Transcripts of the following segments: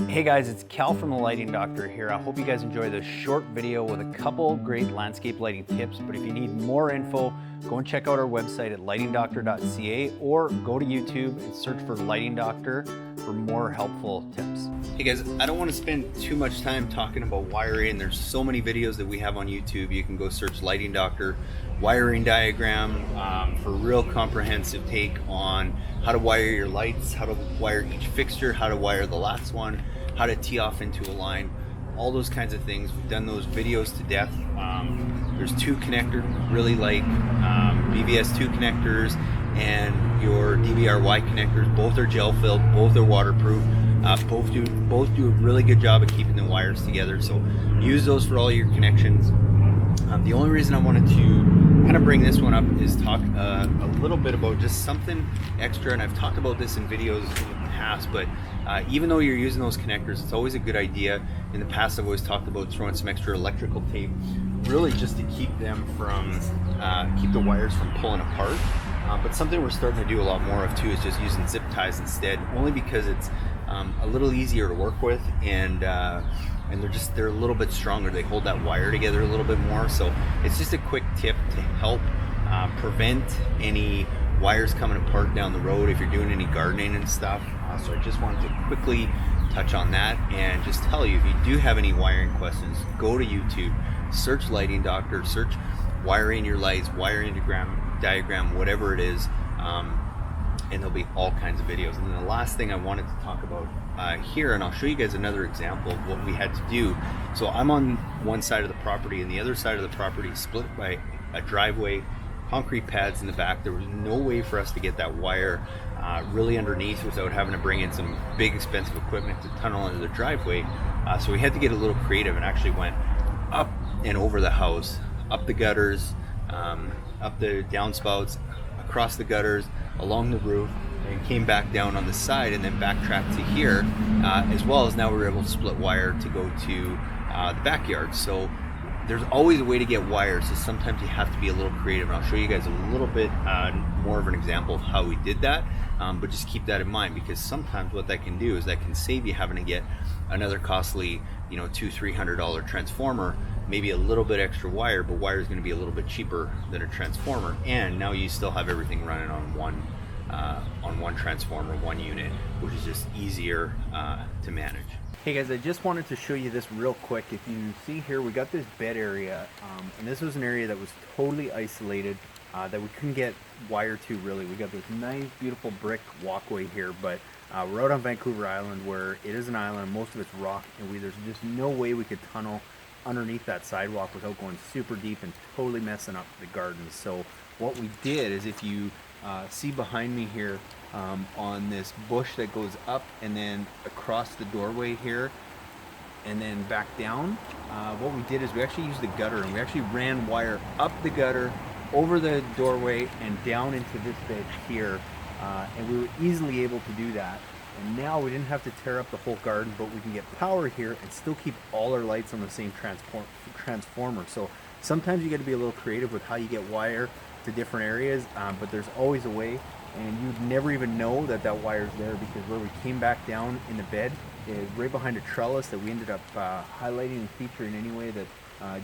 Hey guys, it's Cal from The Lighting Doctor here. I hope you guys enjoy this short video with a couple great landscape lighting tips. But if you need more info, go and check out our website at lightingdoctor.ca or go to YouTube and search for Lighting Doctor for more helpful tips. Hey guys, I don't want to spend too much time talking about wiring. There's so many videos that we have on YouTube. You can go search Lighting Doctor wiring diagram for a real comprehensive take on how to wire your lights, how to wire each fixture, how to wire the last one, how to tee off into a line, all those kinds of things. We've done those videos to death. There's two connectors, really like BVS2 connectors and your DVR-Y connectors. Both are gel filled, both are waterproof. Both do a really good job of keeping the wires together. So use those for all your connections. The only reason I wanted to kind of bring this one up is talk a little bit about just something extra, and I've talked about this in videos in the past, but even though you're using those connectors, it's always a good idea. In the past, I've always talked about throwing some extra electrical tape, really just to keep them from, keep the wires from pulling apart. But something we're starting to do a lot more of too is just using zip ties instead, only because it's a little easier to work with, and they're a little bit stronger. They hold that wire together a little bit more. So it's just a quick tip to help prevent any wires coming apart down the road if you're doing any gardening and stuff. So I just wanted to quickly touch on that and just tell you, if you do have any wiring questions, go to YouTube, search Lighting Doctor, search wiring your lights, wiring diagram, whatever it is, and there'll be all kinds of videos. And then the last thing I wanted to talk about here, and I'll show you guys another example of what we had to do. So I'm on one side of the property, and the other side of the property is split by a driveway, concrete pads in the back. There was no way for us to get that wire really underneath without having to bring in some big expensive equipment to tunnel under the driveway. So we had to get a little creative and actually went up and over the house, up the gutters, up the downspouts, across the gutters, along the roof, and came back down on the side, and then backtracked to here, as well as now we were able to split wire to go to the backyard. So there's always a way to get wires, so sometimes you have to be a little creative, and I'll show you guys a little bit more of an example of how we did that. But just keep that in mind, because sometimes what that can do is that can save you having to get another costly, $200-300 transformer, maybe a little bit extra wire, but wire is going to be a little bit cheaper than a transformer, and now you still have everything running on one transformer, one unit, which is just easier to manage. Hey guys, I just wanted to show you this real quick. If you see here, we got this bed area, and this was an area that was totally isolated, that we couldn't get wire to really. We got this nice, beautiful brick walkway here, but we're out on Vancouver Island, where it is an island, most of it's rock, and there's just no way we could tunnel underneath that sidewalk without going super deep and totally messing up the gardens. So what we did is, if you see behind me here, on this bush that goes up and then across the doorway here and then back down, what we did is we actually used the gutter, and we actually ran wire up the gutter, over the doorway, and down into this bed here, and we were easily able to do that. And now we didn't have to tear up the whole garden, but we can get power here and still keep all our lights on the same transformer. So sometimes you got to be a little creative with how you get wire to different areas, but there's always a way, and you'd never even know that that wire's there, because where we came back down in the bed is right behind a trellis that we ended up highlighting and featuring anyway, that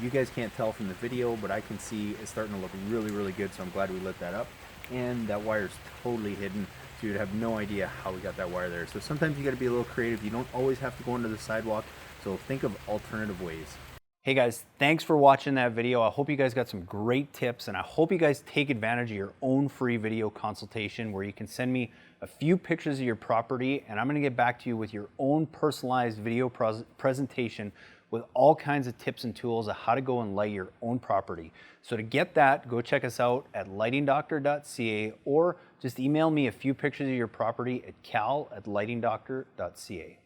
you guys can't tell from the video, but I can see it's starting to look really, really good, so I'm glad we lit that up. And that wire's totally hidden, so you'd have no idea how we got that wire there. So sometimes you got to be a little creative. You don't always have to go under the sidewalk, so think of alternative ways. Hey guys, thanks for watching that video. I hope you guys got some great tips, and I hope you guys take advantage of your own free video consultation, where you can send me a few pictures of your property, and I'm going to get back to you with your own personalized video presentation with all kinds of tips and tools of how to go and light your own property. So to get that, go check us out at lightingdoctor.ca, or just email me a few pictures of your property at cal@lightingdoctor.ca.